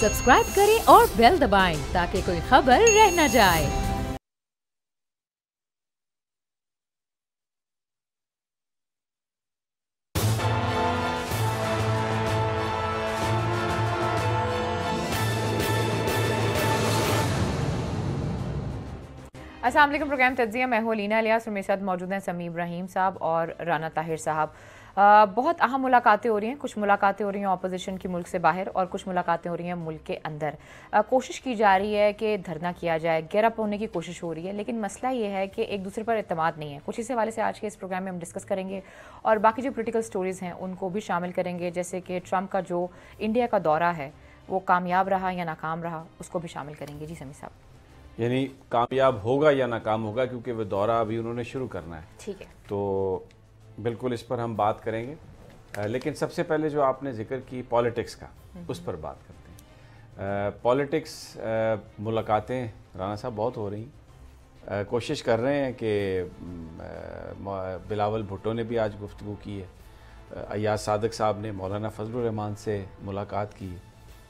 Subscribe करें और bell दबाएं ताकि कोई खबर रह न जाए। अस्सलाम वालेकुम। प्रोग्राम तज्ज़िया, मैं हूं अलीना इलियास और मेरे साथ मौजूद हैं समीम इब्राहिम साहब और राना ताहिर साहब। बहुत अहम मुलाकातें हो रही हैं। कुछ मुलाकातें हो रही हैं अपोजिशन की मुल्क से बाहर और कुछ मुलाकातें हो रही हैं मुल्क के अंदर। कोशिश की जा रही है कि धरना किया जाए, गैरअप होने की कोशिश हो रही है, लेकिन मसला ये है कि एक दूसरे पर एतमाद नहीं है। कुछ इस हवाले से आज के इस प्रोग्राम में हम डिस्कस करेंगे और बाकी जो पोलिटिकल स्टोरीज़ हैं उनको भी शामिल करेंगे, जैसे कि ट्रंप का जो इंडिया का दौरा है वो कामयाब रहा या नाकाम रहा, उसको भी शामिल करेंगे। जी समी साहब। यानी कामयाब होगा या नाकाम होगा, क्योंकि वो दौरा अभी उन्होंने शुरू करना है। ठीक है, तो बिल्कुल इस पर हम बात करेंगे, लेकिन सबसे पहले जो आपने जिक्र की पॉलिटिक्स का, उस पर बात करते हैं। पॉलिटिक्स मुलाकातें राना साहब बहुत हो रही, कोशिश कर रहे हैं कि बिलावल भुट्टो ने भी आज गुफ्तगू की है, अय्याज सादिक साहब ने मौलाना फजलुर रहमान से मुलाकात की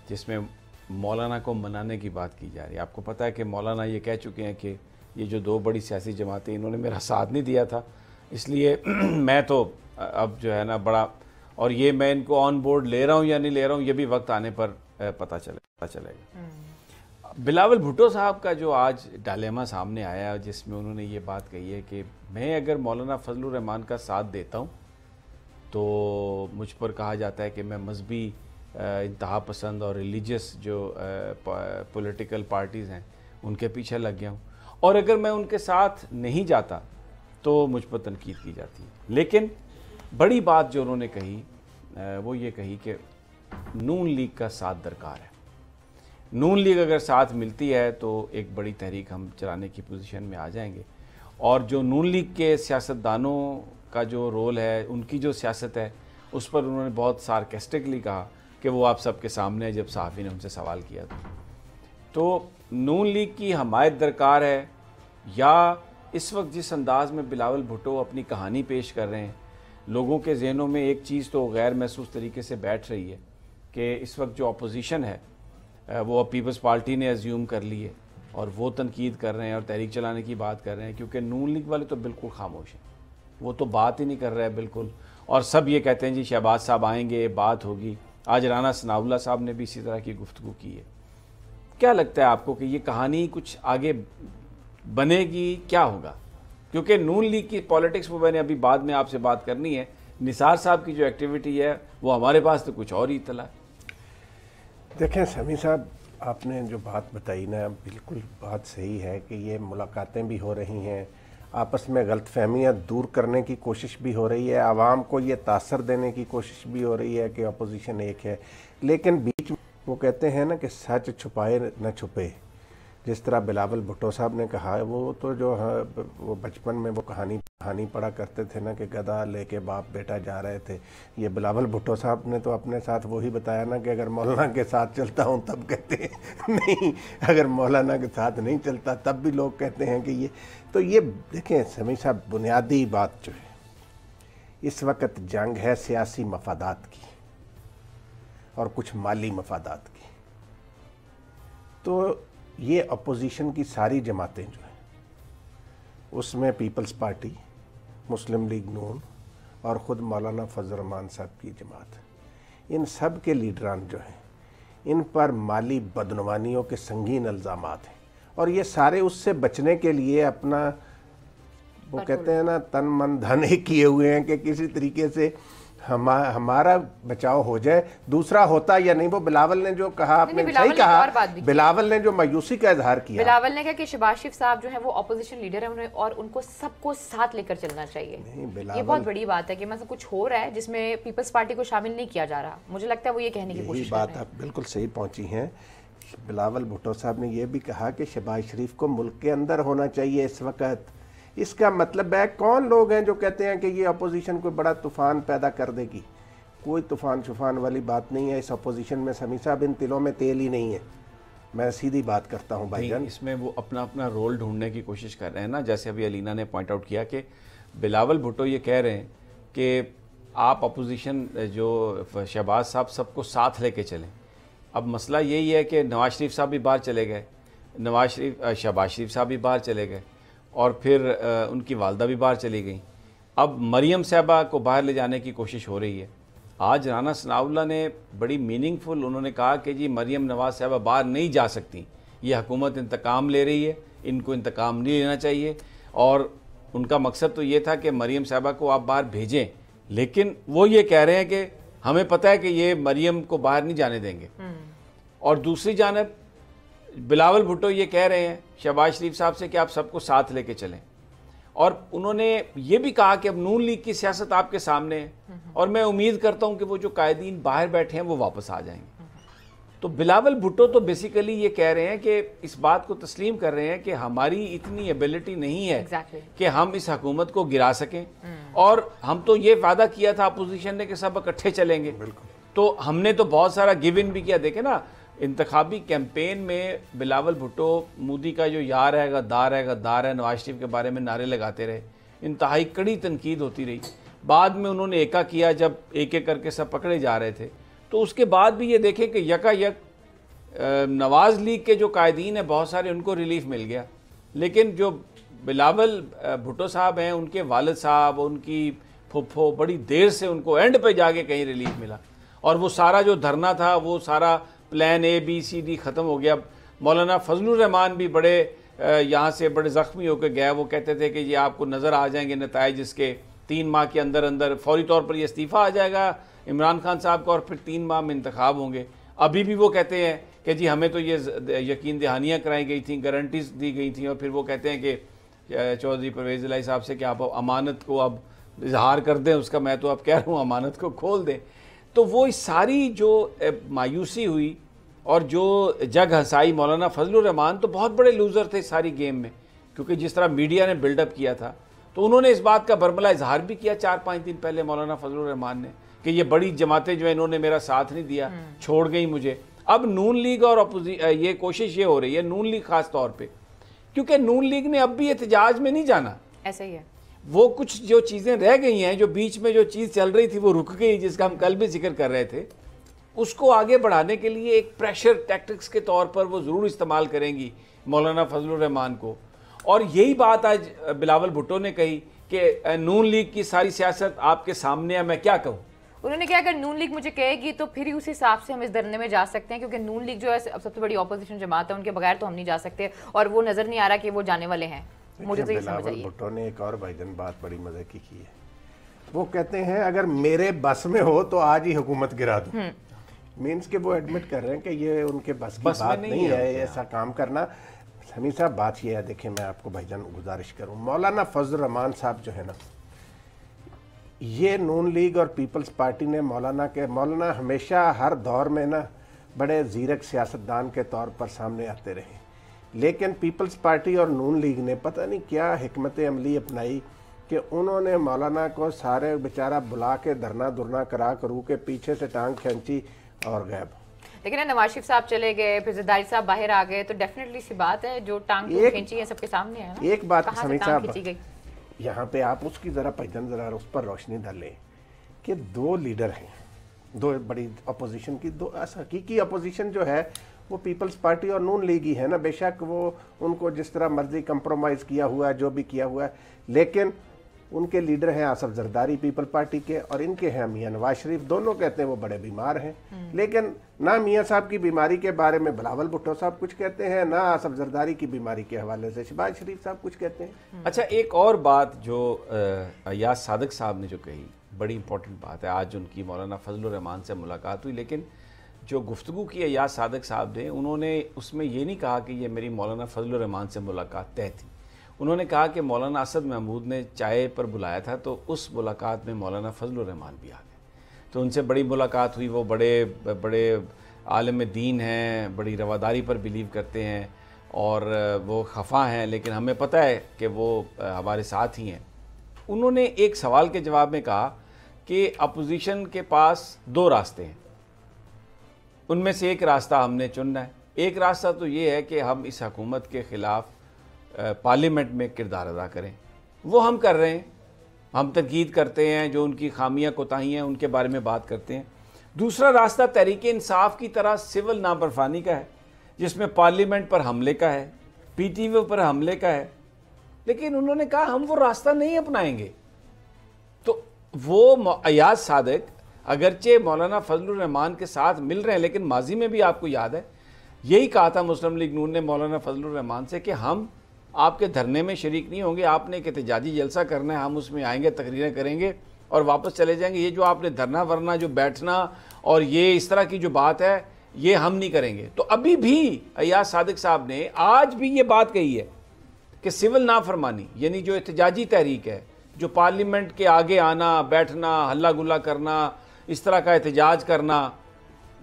जिसमें मौलाना को मनाने की बात की जा रही है। आपको पता है कि मौलाना ये कह चुके हैं कि ये जो दो बड़ी सियासी जमातें, इन्होंने मेरा साथ नहीं दिया था, इसलिए मैं तो अब जो है ना बड़ा, और ये मैं इनको ऑन बोर्ड ले रहा हूँ या नहीं ले रहा हूँ ये भी वक्त आने पर पता चलेगा। बिलावल भुट्टो साहब का जो आज डायलेमा सामने आया, जिसमें उन्होंने ये बात कही है कि मैं अगर मौलाना फजलुर रहमान का साथ देता हूँ तो मुझ पर कहा जाता है कि मैं मजहबी इंतहा पसंद और रिलीजियस जो पॉलिटिकल पार्टीज़ हैं उनके पीछे लग गया हूँ, और अगर मैं उनके साथ नहीं जाता तो मुझ पर तनकीद की जाती है। लेकिन बड़ी बात जो उन्होंने कही वो ये कही कि नून लीग का साथ दरकार है। नून लीग अगर साथ मिलती है तो एक बड़ी तहरीक हम चलाने की पोजीशन में आ जाएंगे, और जो नून लीग के सियासतदानों का जो रोल है, उनकी जो सियासत है, उस पर उन्होंने बहुत सार्केस्टिकली कहा कि वो आप सबके सामने जब सहाफ़ी ने उनसे सवाल किया था। तो नून लीग की हमायत दरकार है, या इस वक्त जिस अंदाज में बिलावल भुट्टो अपनी कहानी पेश कर रहे हैं, लोगों के जहनों में एक चीज़ तो गैर महसूस तरीके से बैठ रही है कि इस वक्त जो अपोजिशन है वो पीपल्स पार्टी ने एज्यूम कर ली है और वो तनकीद कर रहे हैं और तहरीक चलाने की बात कर रहे हैं, क्योंकि नून लीग वाले तो बिल्कुल खामोश हैं, वो तो बात ही नहीं कर रहे हैं बिल्कुल, और सब ये कहते हैं जी शहबाज साहब आएंगे, बात होगी। आज राना सनाउल्लाह साहब ने भी इसी तरह की गुफ्तगू की है। क्या लगता है आपको कि ये कहानी कुछ आगे बनेगी, क्या होगा? क्योंकि नून लीग की पॉलिटिक्स वो मैंने अभी बाद में आपसे बात करनी है, निसार साहब की जो एक्टिविटी है वो हमारे पास तो कुछ और ही इतला है। देखें समी साहब, आपने जो बात बताई ना, बिल्कुल बात सही है कि ये मुलाकातें भी हो रही हैं, आपस में गलतफहमियाँ दूर करने की कोशिश भी हो रही है, आवाम को ये तासर देने की कोशिश भी हो रही है कि अपोजिशन एक है, लेकिन बीच में वो कहते हैं ना कि सच छुपाए न छुपे। जिस तरह बिलावल भुट्टो साहब ने कहा है, वो तो जो है वो बचपन में वो कहानी पढ़ा करते थे ना कि गधा लेके बाप बेटा जा रहे थे। ये बिलावल भुट्टो साहब ने तो अपने साथ वही बताया ना कि अगर मौलाना के साथ चलता हूँ तब कहते हैं नहीं, अगर मौलाना के साथ नहीं चलता तब भी लोग कहते हैं कि ये। तो ये देखें समी साहब, बुनियादी बात जो है, इस वक्त जंग है सियासी मफादात की और कुछ माली मफादात की। तो ये अपोजिशन की सारी जमातें जो हैं, उसमें पीपल्स पार्टी, मुस्लिम लीग नून और ख़ुद मौलाना फजल रहमान साहब की जमात, इन सब के लीडरान जो हैं, इन पर माली बदनवानियों के संगीन इल्ज़ामात हैं, और ये सारे उससे बचने के लिए अपना वो कहते हैं ना तन मन धन एक किए हुए हैं कि किसी तरीके से हमारा बचाव हो जाए। दूसरा होता या नहीं, वो बिलावल ने जो कहा, आपने सही कहा, बिलावल ने जो मायूसी का इजहार किया, बिलावल ने कहा कि शहबाज शरीफ साहब जो है वो अपोजिशन लीडर है और उनको सबको साथ लेकर चलना चाहिए। ये बहुत बड़ी बात है कि मतलब कुछ हो रहा है जिसमें पीपल्स पार्टी को शामिल नहीं किया जा रहा। मुझे लगता है वो ये कहने की कोशिश कर रहे हैं। बात आप बिल्कुल सही पहुंची हैं। बिलावल भुट्टो साहब ने यह भी कहा कि शहबाज शरीफ को मुल्क के अंदर होना चाहिए इस वक्त। इसका मतलब है कौन लोग हैं जो कहते हैं कि ये अपोजिशन कोई बड़ा तूफ़ान पैदा कर देगी? कोई तूफ़ान शुफान वाली बात नहीं है इस अपोजिशन में समी साहब, इन तिलों में तेल ही नहीं है। मैं सीधी बात करता हूँ भाईजान। इसमें वो अपना अपना रोल ढूंढने की कोशिश कर रहे हैं ना, जैसे अभी अलीना ने पॉइंट आउट किया कि बिलावल भुट्टो ये कह रहे हैं कि आप अपोजिशन जो शहबाज साहब सबको साथ लेके चलें, اب مسئلہ یہی ہے کہ نواز شریف صاحب بھی باہر چلے گئے، شہباز شریف صاحب بھی باہر چلے گئے، اور پھر ان کی والدہ بھی باہر چلی گئیں۔ اب مریم صاحبہ کو باہر لے جانے کی کوشش ہو رہی ہے۔ آج رانا ثناء اللہ نے بڑی میننگ فل انہوں نے کہا کہ جی مریم نواز صاحبہ باہر نہیں جا سکتی، یہ حکومت انتقام لے رہی ہے، ان کو انتقام نہیں لینا چاہیے، اور ان کا مقصد تو یہ تھا کہ مریم صاحبہ کو آپ باہر بھیجیں، لیکن وہ یہ کہہ رہے ہیں کہ ہمیں پتہ ہے کہ یہ مریم کو باہر نہیں جانے دیں گے۔ اور دوسری جانب بلاول بھٹو یہ کہہ رہے ہیں شہباز شریف صاحب سے کہ آپ سب کو ساتھ لے کے چلیں، اور انہوں نے یہ بھی کہا کہ اب نون لیگ کی سیاست آپ کے سامنے ہے، اور میں امید کرتا ہوں کہ وہ جو قائدین باہر بیٹھے ہیں وہ واپس آ جائیں گے۔ تو بلاول بھٹو تو بیسیکلی یہ کہہ رہے ہیں کہ اس بات کو تسلیم کر رہے ہیں کہ ہماری اتنی ایبلٹی نہیں ہے کہ ہم اس حکومت کو گرا سکیں، اور ہم تو یہ وعدہ کیا تھا اپوزیشن نے کہ سب اکٹھے چلیں گے، تو ہم نے تو بہت سارا گیو ان بھی کیا۔ دیکھیں نا، انتخابی کیمپین میں بلاول بھٹو مودی کا جو یار ہے، غدار ہے، غدار ہے، نواز شریف کے بارے میں نعرے لگاتے رہے، انتہائی کڑی تنقید ہوتی رہی۔ بعد میں انہوں نے ایکا کیا جب ایک ایک کر کے سب پکڑے جا رہے تھے، تو اس کے بعد بھی یہ دیکھیں کہ یکا یک نواز لیگ کے جو قائدین ہیں بہت سارے ان کو ریلیف مل گیا، لیکن جو بلاول بھٹو صاحب ہیں ان کے والد صاحب، ان کی پھپھو، بڑی دیر سے ان کو اینڈ پہ جا کے کہیں ریلیف ملا، اور وہ سارا جو دھرنا تھا وہ سارا پلان اے بی سی ڈی ختم ہو گیا۔ مولانا فضل الرحمان بھی بڑے یہاں سے بڑے زخمی ہو کے گئے، وہ کہتے تھے کہ یہ آپ کو نظر آ جائیں گے نتائج اس کے، 3 ماہ کے اندر اندر فوری طور پر یہ استعفیٰ آ جائے گا عمران خان صاحب کا، اور پھر 3 ماہ میں انتخاب ہوں گے۔ ابھی بھی وہ کہتے ہیں کہ جی ہمیں تو یہ یقین دہانیاں کرائی گئی تھیں، گارنٹیز دی گئی تھیں، اور پھر وہ کہتے ہیں کہ چودھری پرویز الہی صاحب سے کہ آپ امانت کو اب اظہار کر دیں اس کا، میں تو اب کہہ رہا ہوں امانت کو کھول دیں۔ تو وہ ساری جو مایوسی ہوئی اور جو جگ ہنسائی، مولانا فضل الرحمان تو بہت بڑے لوزر تھے ساری گیم میں، کیونکہ جس طرح میڈیا نے بلڈ اپ کیا تھا، تو انہوں نے اس بات کا برملا اظہار بھی کیا 4-5 دن پہلے مولانا فضل الرحمان نے کہ یہ بڑی جماعتیں جو ہیں انہوں نے میرا ساتھ نہیں دیا، چھوڑ گئی مجھے۔ اب نون لیگ اور یہ کوشش یہ ہو رہی ہے، نون لیگ خاص طور پہ، کیونکہ نون لیگ نے اب بھی احتجاج میں نہیں جانا، ایسا ہی ہے، وہ کچھ جو چیزیں رہ گئی ہیں، جو بیچ میں جو چیز چل رہی تھی وہ رک گئی، جس کا ہم کل بھی ذکر کر رہے تھے، اس کو آگے بڑھانے کے لیے ایک پریشر ٹیکٹکس کے طور پر وہ ضرور استعمال کریں گی مولانا فضل الرحمان کو۔ اور یہی بات آج بلاول بھٹو نے کہی کہ نون لیگ کی ساری سیاست آپ کے سامنے ہے، میں کیا کہوں۔ انہوں نے کہا اگر نون لیگ مجھے کہے گی تو پھر ہی اس حساب سے ہم اس دھرنے میں جا سکتے ہیں، کیونکہ نون لیگ جو ہے سب سے بڑی اپوزیشن جماعت ہے، ان کے بغیر تو ہم نہیں جا سکتے، اور وہ نظر نہیں آ رہا کہ وہ جانے والے ہیں۔ مجھے تو یہ سمجھ آئی ہے بھٹو نے ایک اور بھائی جان بات بڑی مزے کی ہے، وہ کہتے ہیں اگر میرے بس میں ہو تو آج ہی حکومت گرا دوں، مینس کہ وہ ایڈمٹ کر رہے ہیں کہ یہ ان کے بس کی بات نہیں ہے ایسا کام کرنا۔ سمیع صاحب بات یہ ہے، دیکھیں میں آپ کو بھائی جان گزارش کروں، مولانا فضل الرحمان صاحب جو ہے نا، یہ نون لیگ اور پیپلز پارٹی نے مولانا ہمیشہ ہر دور میں نا بڑے زیرک سیاستدان کے طور پر سامنے آتے رہے، لیکن پیپلز پارٹی اور نون لیگ نے پتہ نہیں کیا حکمت عملی اپنائی کہ انہوں نے مولانا کو سارے بیچارہ بلا کے دھرنا درنا کرو کے پیچھے سے ٹانگ کھینچی اور غائب۔ لیکن نواز شریف صاحب چلے گئے، پھر زرداری صاحب باہر آ گئے، تو ڈیفینیٹلی سی بات ہے جو ٹانگ کھینچی ہے سب کے سامنے ہے نا۔ ایک بات سمیع صاحب گئی یہاں پہ آپ اس کی ذرا اس پر روشنی ڈالیں کہ 2 لیڈر ہیں، 2 بڑی اپوزیشن کی، 2 حقیقی اپوزیشن جو ہے وہ پیپلز پارٹی اور نون لیگ ہی ہے نا، بے شک وہ ان کو جس طرح مرضی کمپرومائز کیا ہوا ہے، جو بھی کیا ہوا ہے، لیکن ان کے لیڈر ہیں آصف زرداری پیپل پارٹی کے، اور ان کے ہیں میاں نواز شریف، دونوں کہتے ہیں وہ بڑے بیمار ہیں، لیکن نہ میاں صاحب کی بیماری کے بارے میں بلاول بھٹو صاحب کچھ کہتے ہیں، نہ آصف زرداری کی بیماری کے حوالے سے شہباز شریف صاحب کچھ کہتے ہیں۔ اچھا، ایک اور بات جو ایاز صادق صاحب نے جو کہی بڑی امپورٹنٹ بات ہے، آج ان کی مولانا فضل الرحمان سے ملاقات ہوئی، لیکن جو گفتگو کی ایاز صادق صاحب نے، انہوں نے اس میں یہ نہیں کہا کہ یہ میری مولانا فضل الرحمان سے ملاقات طے تھی، انہوں نے کہا کہ مولانا اسد محمود نے چائے پر بلایا تھا، تو اس ملاقات میں مولانا فضل الرحمان بھی آ گئے، تو ان سے بڑی ملاقات ہوئی، وہ بڑے عالم دین ہیں، بڑی رواداری پر بیلیو کرتے ہیں، اور وہ خفا ہیں، لیکن ہمیں پتہ ہے کہ وہ ہمارے ساتھ ہی ہیں۔ انہوں نے ایک سوال کے جواب میں کہا کہ اپوزیشن کے پاس 2 راستے ہیں، ان میں سے ایک راستہ ہم نے چننا ہے، ایک راستہ تو یہ ہے کہ ہم اس حکومت کے خلاف پارلیمنٹ میں کردار ادا کریں، وہ ہم کر رہے ہیں، ہم تنقید کرتے ہیں، جو ان کی خامیاں کوتاہیاں ہیں ان کے بارے میں بات کرتے ہیں۔ दूसरा रास्ता तहरीक इंसाफ की तरह सिविल नाबरफानी का है, जिसमें पार्लियामेंट पर हमले का है, पीटीवी पर हमले का है, लेकिन उन्होंने कहा हम वो रास्ता नहीं अपनाएंगे। तो वो अयाज सादिक अगरचे मौलाना फजलुर रहमान के साथ मिल रहे हैं, लेकिन माजी में भी आपको याद है यही कहा था मुस्लिम लीग नून ने मौलाना फजलुर रहमान से कि हम आपके धरने में शरीक नहीं होंगे, आपने एक एहतजाजी जलसा करना है, हम उसमें आएंगे, तकरीरें करेंगे और वापस चले जाएंगे। ये जो आपने धरना वरना जो बैठना और ये इस तरह की जो बात है ये हम नहीं करेंगे। तो अभी भी अयाज सादिक साहब ने आज भी ये बात कही है कि सिविल नाफरमानी यानी जो एहतजाजी तहरीक है, जो पार्लियामेंट के आगे आना, बैठना, हल्ला गुल्ला करना, इस तरह का एहतजाज करना,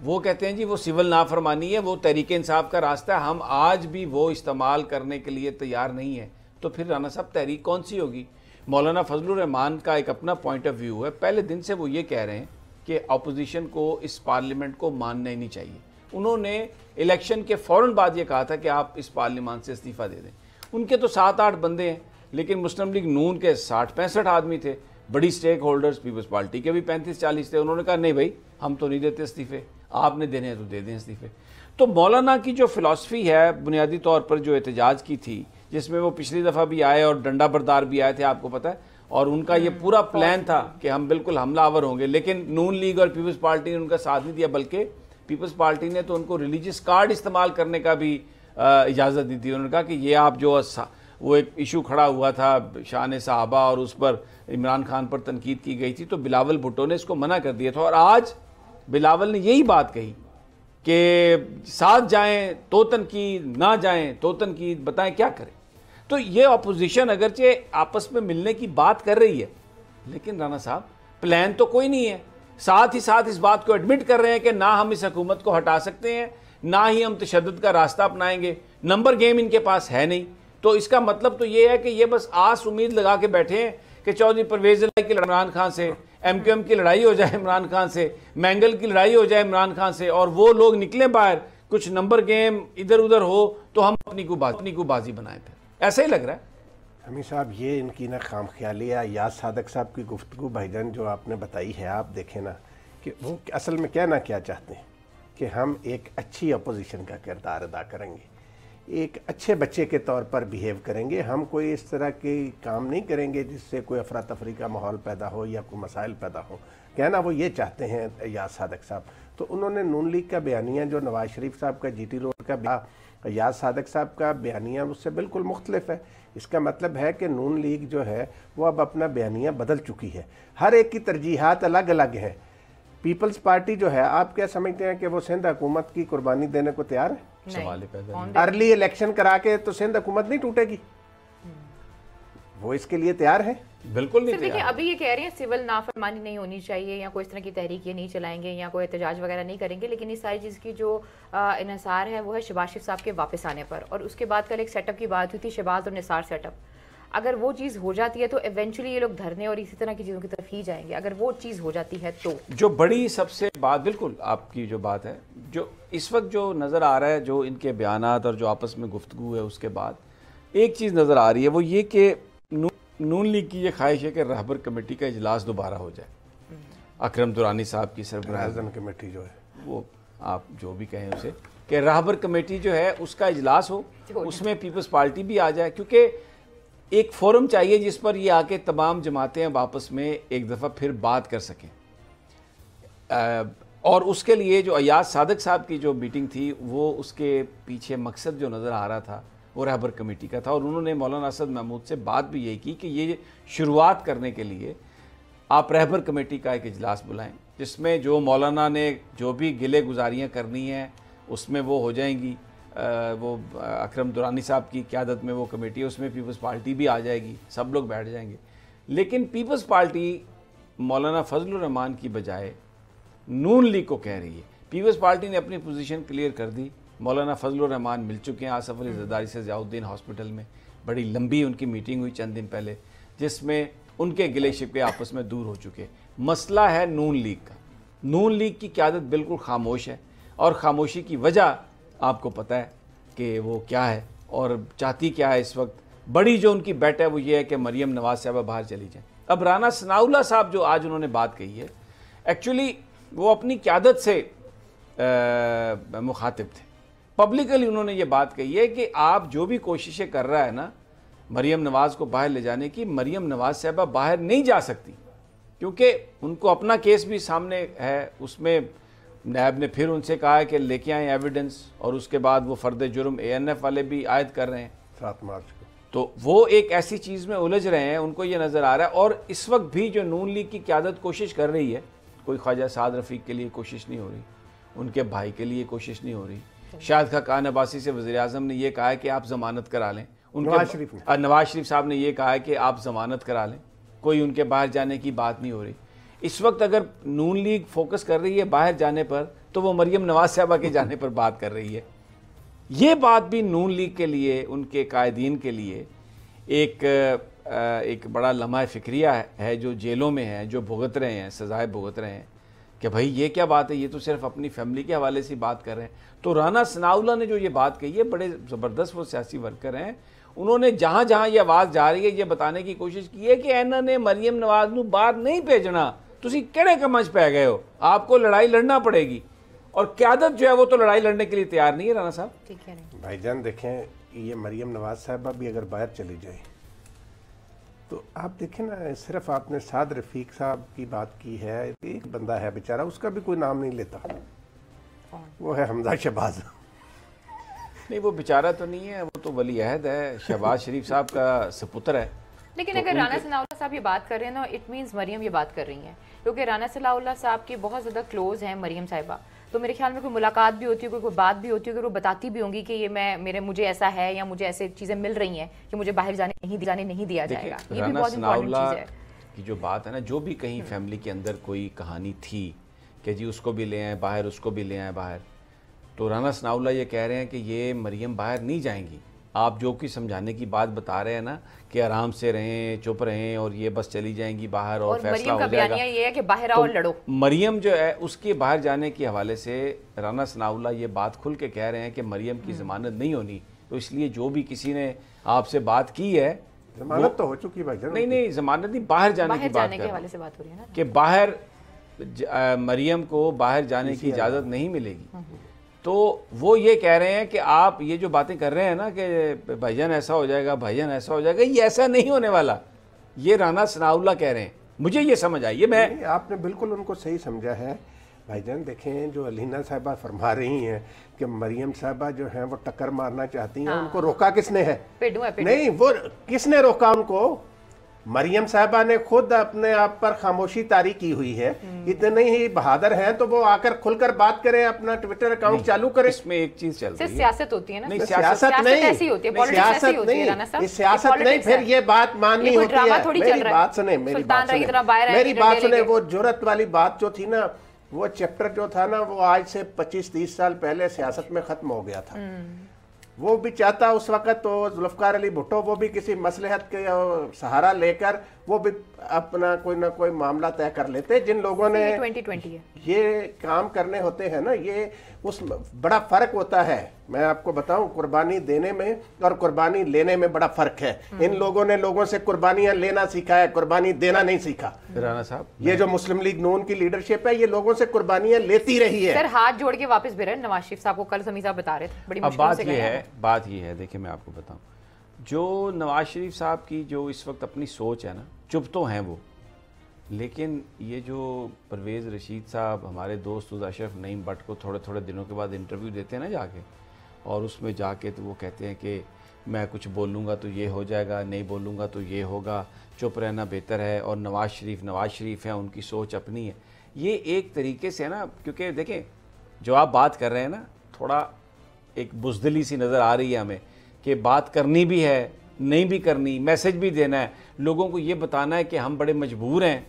वो कहते हैं जी वो सिविल नाफरमानी है, वो तहरीक इंसाफ का रास्ता है, हम आज भी वो इस्तेमाल करने के लिए तैयार नहीं है। तो फिर राना साहब तहरीक कौन सी होगी? मौलाना फजलुर रहमान का एक अपना पॉइंट ऑफ व्यू है, पहले दिन से वो ये कह रहे हैं कि अपोजिशन को इस पार्लियामेंट को मानना ही नहीं चाहिए। उन्होंने इलेक्शन के फ़ौरन बाद ये कहा था कि आप इस पार्लियामेंट से इस्तीफ़ा दे दें। उनके तो 7-8 बंदे हैं, लेकिन मुस्लिम लीग नून के 60-65 आदमी थे, बड़ी स्टेक होल्डर्स, पीपल्स पार्टी के भी 35-40 थे। उन्होंने कहा नहीं भाई हम तो नहीं देते इस्तीफ़े, आपने देने हैं तो दे दें इस्तीफ़े। तो मौलाना की जो फ़िलासफ़ी है बुनियादी तौर पर जो एहतजाज की थी, जिसमें वो पिछली दफ़ा भी आए और डंडा बरदार भी आए थे, आपको पता है, और उनका ये पूरा प्लान था कि हम बिल्कुल हमलावर होंगे, लेकिन नून लीग और पीपल्स पार्टी ने उनका साथ नहीं दिया, बल्कि पीपल्स पार्टी ने तो उनको रिलीजियस कार्ड इस्तेमाल करने का भी इजाज़त दी थी। उन्होंने कहा कि ये आप जो वो एक इशू खड़ा हुआ था शान सहाबा और उस पर इमरान खान पर तनकीद की गई थी, तो बिलावल भुट्टो ने इसको मना कर दिया था। और आज बिलावल ने यही बात कही कि साथ जाएं तो तनकीद, ना जाएं तो तनकीद, बताएं क्या करें। तो ये अपोजिशन अगरचे आपस में मिलने की बात कर रही है, लेकिन राना साहब प्लान तो कोई नहीं है। साथ ही साथ इस बात को एडमिट कर रहे हैं कि ना हम इस हुकूमत को हटा सकते हैं, ना ही हम तशद्दुद का रास्ता अपनाएंगे। नंबर गेम इनके पास है नहीं। तो इसका मतलब तो ये है कि ये बस आस उम्मीद लगा के बैठे हैं कि चौधरी परवेज की इमरान खान से, MQM की लड़ाई हो जाए इमरान खान से, मैंगल की लड़ाई हो जाए इमरान खान से, और वो लोग निकले बाहर, कुछ नंबर गेम इधर उधर हो तो हम अपनी को बाजी बनाए। फिर ऐसा ही लग रहा है। हमी साहब ये इनकी ना खाम ख्याली है। याद सादक साहब की गुफ्तगू भाईजान जो आपने बताई है, आप देखें ना कि वो असल में क्या चाहते हैं कि हम एक अच्छी अपोजिशन का किरदार अदा करेंगे, एक अच्छे बच्चे के तौर पर बिहेव करेंगे, हम कोई इस तरह के काम नहीं करेंगे जिससे कोई अफरा तफरी का माहौल पैदा हो या कोई मसाइल पैदा हो। कहना वो ये चाहते हैं याद सादक साहब। तो उन्होंने नून लीग का बयानिया जो नवाज शरीफ साहब का GT रोड का याद सादक साहब का बयानिया उससे बिल्कुल मुख्तलिफ है। इसका मतलब है कि नून लीग जो है वो अब अपना बयानिया बदल चुकी है, हर एक की तरजीहात अलग अलग हैं। पीपल्स पार्टी जो है, आप क्या समझते हैं कि वो सिंध हुकूमत की कुर्बानी देने को तैयार है? सवाल पैदा, अर्ली इलेक्शन करा के तो सिंध हुकूमत नहीं टूटेगी, वो इसके लिए तैयार है? बिल्कुल नहीं। देखिए अभी ये कह रहे हैं सिविल नाफरमानी नहीं होनी चाहिए या कोई इस तरह की तहरीक ये नहीं चलाएंगे या कोई एहतजाज वगैरह नहीं करेंगे, लेकिन इस सारी चीज़ की जो इन्हिसार है वो है शहबाज शरीफ साहब के वापस आने पर। और उसके बाद कल एक सेटअप की बात हुई थी, शहबाज और निसार सेटअप। अगर वो चीज़ हो जाती है तो इवेंचुअली ये लोग धरने और इसी तरह की चीज़ों की तरफ ही जाएंगे, अगर वो चीज़ हो जाती है तो। जो बड़ी सबसे बात, बिल्कुल आपकी जो बात है, जो इस वक्त जो नज़र आ रहा है, जो इनके बयानात और जो आपस में गुफ्तगू है, उसके बाद एक चीज़ नज़र आ रही है, वो ये कि नून लीग की ये ख्वाहिश है कि रहबर कमेटी का इजलास दोबारा हो जाए। अकरम दुरानी साहब की सरबराह कमेटी जो है, वो आप जो भी कहें उसे, कि रहबर कमेटी जो है उसका इजलास हो, उसमें पीपल्स पार्टी भी आ जाए, क्योंकि एक फोरम चाहिए जिस पर ये आके तमाम जमातें अब आपस में एक दफ़ा फिर बात कर सकें। और उसके लिए जो अयाज सादक साहब की जो मीटिंग थी, वो उसके पीछे मकसद जो नज़र आ रहा था वो रहबर कमेटी का था। और उन्होंने मौलाना असद महमूद से बात भी यही की कि ये शुरुआत करने के लिए आप रहबर कमेटी का एक इजलास बुलाएं, जिसमें जो मौलाना ने जो भी गिले गुजारियाँ करनी हैं उसमें वो हो जाएंगी। वो अकरम दुरानी साहब की क़यादत में वो कमेटी है, उसमें पीपल्स पार्टी भी आ जाएगी, सब लोग बैठ जाएंगे। लेकिन पीपल्स पार्टी मौलाना फजलुर रहमान की बजाय नून लीग को कह रही है। पीपल्स पार्टी ने अपनी पोजीशन क्लियर कर दी, मौलाना फजलुर रहमान मिल चुके हैं आसफ अली ज़रदारी से ज़ियाउद्दीन हॉस्पिटल में, बड़ी लंबी उनकी मीटिंग हुई चंद दिन पहले, जिसमें उनके गिले शिकवे आपस में दूर हो चुके। मसला है नून लीग का। नून लीग की क़यादत बिल्कुल खामोश है, और ख़ामोशी की वजह आपको पता है कि वो क्या है और चाहती क्या है। इस वक्त बड़ी जो उनकी बेट है वो ये है कि मरियम नवाज साहबा बाहर चली जाए। अब राना सनाउल्लाह साहब जो आज उन्होंने बात कही है, एक्चुअली وہ اپنی قیادت سے مخاطب تھے. پبلکلی انہوں نے یہ بات کہی ہے کہ آپ جو بھی کوششیں کر رہا ہے نا مریم نواز کو باہر لے جانے کی, مریم نواز صاحبہ باہر نہیں جا سکتی, کیونکہ ان کو اپنا کیس بھی سامنے ہے. اس میں نیب نے پھر ان سے کہا ہے کہ لے کے آئیں ایویڈنس, اور اس کے بعد وہ فرد جرم ANF والے بھی عائد کر رہے ہیں 7 مارچ کو. تو وہ ایک ایسی چیز میں الجھ رہے ہیں, ان کو یہ نظر آ رہا ہے. اور اس وقت بھی جو نون لیگ کی قیادت کوشش کر رہی ہے, کوئی خواجہ سعد رفیق کے لیے کوشش نہیں ہو رہی, ان کے بھائی کے لیے کوشش نہیں ہو رہی. شاہد خاقان عباسی سے وزیر اعظم نے یہ کہا ہے کہ آپ ضمانت کرا لیں. نواز شریف صاحب نے یہ کہا ہے کہ آپ ضمانت کرا لیں, کوئی ان کے باہر جانے کی بات نہیں ہو رہی. اس وقت اگر نون لیگ فوکس کر رہی ہے باہر جانے پر, تو وہ مریم نواز صاحبہ کے جانے پر بات کر رہی ہے. یہ بات بھی نون لیگ کے لیے, ان کے قائدین کے لیے ایک بڑا لمحہ فکریہ ہے, جو جیلوں میں ہیں, جو بھگت رہے ہیں, سزائے بھگت رہے ہیں, کہ بھائی یہ کیا بات ہے, یہ تو صرف اپنی فیملی کے حوالے سے بات کر رہے ہیں. تو رانا ثناءاللہ نے جو یہ بات کہی ہے, بڑے زبردست وہ سیاسی ورکر ہیں, انہوں نے جہاں جہاں یہ آواز جا رہی ہے یہ بتانے کی کوشش کی ہے کہ انہوں نے مریم نواز نو باہر نہیں بھیجنا, تسی کہڑے کمج پہ گئے ہو, آپ کو لڑائی لڑنا پڑے گی. اور قیادت جو ہے وہ تو لڑائی لڑنے کے لیے تیار نہیں ہے. رانا صاحب بھائی جان دیکھیں, یہ مریم نواز صاحبہ بھی اگر باہر چلی جائے تو آپ دیکھیں نا, صرف آپ نے سعد رفیق صاحب کی بات کی ہے, ایک بندہ ہے بیچارہ, اس کا بھی کوئی نام نہیں لیتا, وہ ہے حمزہ شہباز. نہیں وہ بیچارہ تو نہیں ہے, وہ تو ولی عہد ہے, شہباز شریف صاحب کا سپتر ہے. لیکن اگر رانا ثناءاللہ صاحب یہ بات کر رہے ہیں نا, اٹ مینز مریم یہ بات کر رہی ہیں, کیونکہ رانا ثناءاللہ صاحب کی بہت زیادہ کلوز ہیں مریم صاحبہ. تو میرے خیال میں کوئی ملاقات بھی ہوتی ہے, کوئی بات بھی ہوتی ہے, اگر وہ بتاتی بھی ہوں گی کہ یہ مجھے ایسا ہے یا مجھے ایسے چیزیں مل رہی ہیں کہ مجھے باہر جانے نہیں دیا جائے گا. یہ بھی بہت امپورٹنٹ چیز ہے کی جو بات ہے نا, جو بھی کہیں فیملی کے اندر کوئی کہانی تھی کہ جی اس کو بھی لے آئیں باہر, اس کو بھی لے آئیں باہر, تو رانا ثناءاللہ یہ کہہ رہے ہیں کہ یہ مریم باہر نہیں جائیں گی. آپ جو کہ سمجھانے کی بات بتا رہے ہیں نا کہ آرام سے رہیں, چپ رہیں, اور یہ بس چلی جائیں گی باہر اور فیصلہ ہو جائے گا. مریم کا بیانیہ یہ ہے کہ باہر آؤ اور لڑو. مریم جو ہے اس کے باہر جانے کے حوالے سے رانا ثناءاللہ یہ بات کھل کے کہہ رہے ہیں کہ مریم کی ضمانت نہیں ہونی, تو اس لیے جو بھی کسی نے آپ سے بات کی ہے, ضمانت تو ہو چکی بھائی جان. نہیں ضمانت نہیں, باہر جانے کی بات کے حوالے سے بات ہو رہی ہے نا, کہ باہر مریم کو باہر جانے کی اجازت نہیں ملے گی. تو وہ یہ کہہ رہے ہیں کہ آپ یہ جو باتیں کر رہے ہیں نا کہ بھائی جان ایسا ہو جائے گا, بھائی جان ایسا ہو جائے گا, یہ ایسا نہیں ہونے والا. یہ رانا ثناءاللہ کہہ رہے ہیں, مجھے یہ سمجھ آئی. یہ آپ نے بالکل ان کو صحیح سمجھا ہے. بھائی جان دیکھیں, جو علینا صاحبہ فرما رہی ہیں کہ مریم صاحبہ جو ہیں وہ ٹکر مارنا چاہتی ہیں, ان کو روکا کس نے ہے؟ نہیں, وہ کس نے روکا ان کو؟ مریم صاحبہ نے خود اپنے آپ پر خاموشی طاری کی ہوئی ہے. اتنے ہی بہادر ہیں تو وہ آ کر کھل کر بات کریں, اپنا ٹویٹر اکاؤنٹ چالو کریں. اس میں ایک چیز چل رہی ہے, سیاست ہوتی ہے نا. سیاست نہیں, سیاست نہیں, پھر یہ بات ماننی ہوتی ہے. میری بات سنیں, میری بات سنیں. وہ جرأت والی بات جو تھی نا, وہ چیپٹر جو تھا نا, وہ آج سے 25-30 سال پہلے سیاست میں ختم ہو گیا تھا. وہ بھی چاہتا اس وقت تو ذوالفقار علی بھٹو, وہ بھی کسی مصلحت کے سہارا لے کر وہ بھی اپنا کوئی نہ کوئی معاملہ طے کر لیتے. جن لوگوں نے یہ کام کرنے ہوتے ہیں نا, یہ اس بڑا فرق ہوتا ہے. میں آپ کو بتاؤں, قربانی دینے میں اور قربانی لینے میں بڑا فرق ہے. ان لوگوں نے لوگوں سے قربانیاں لینا سیکھا ہے, قربانی دینا نہیں سیکھا. رانا صاحب یہ جو مسلم لیگ نون کی لیڈرشپ ہے, یہ لوگوں سے قربانیاں لیتی رہی ہے. سر ہاتھ جوڑ کے واپس بھی رہے نواز شریف صاحب کو, کل سمیع صاحب بتا رہے تھے, بڑی مشکل سے گئے ہیں. بات یہ ہے, دیکھیں میں آپ کو بتاؤں, جو نواز شریف صاحب کی جو اس وقت اپنی سوچ ہے نا, چپ تو ہیں وہ, لیکن یہ جو پرویز رشید صاحب ہمارے دوست اشرف نعیم بٹ کو تھوڑے تھوڑے دنوں کے بعد انٹرویو دیتے ہیں نا جا کے, اور اس میں جا کے تو وہ کہتے ہیں کہ میں کچھ بولوں گا تو یہ ہو جائے گا, نہیں بولوں گا تو یہ ہوگا, چپ رہنا بہتر ہے. اور نواز شریف ہیں, ان کی سوچ اپنی ہے. یہ ایک طریقے سے ہے نا, کیونکہ دیکھیں جو آپ بات کر رہے ہیں نا, تھوڑا ایک بزدلی سی نظر آ رہی ہے ہمیں کہ بات کرنی بھی ہے, نہیں بھی کرنی, میسج بھی دینا ہے, لوگوں کو یہ بتانا ہے کہ ہم بڑے مجبور ہیں,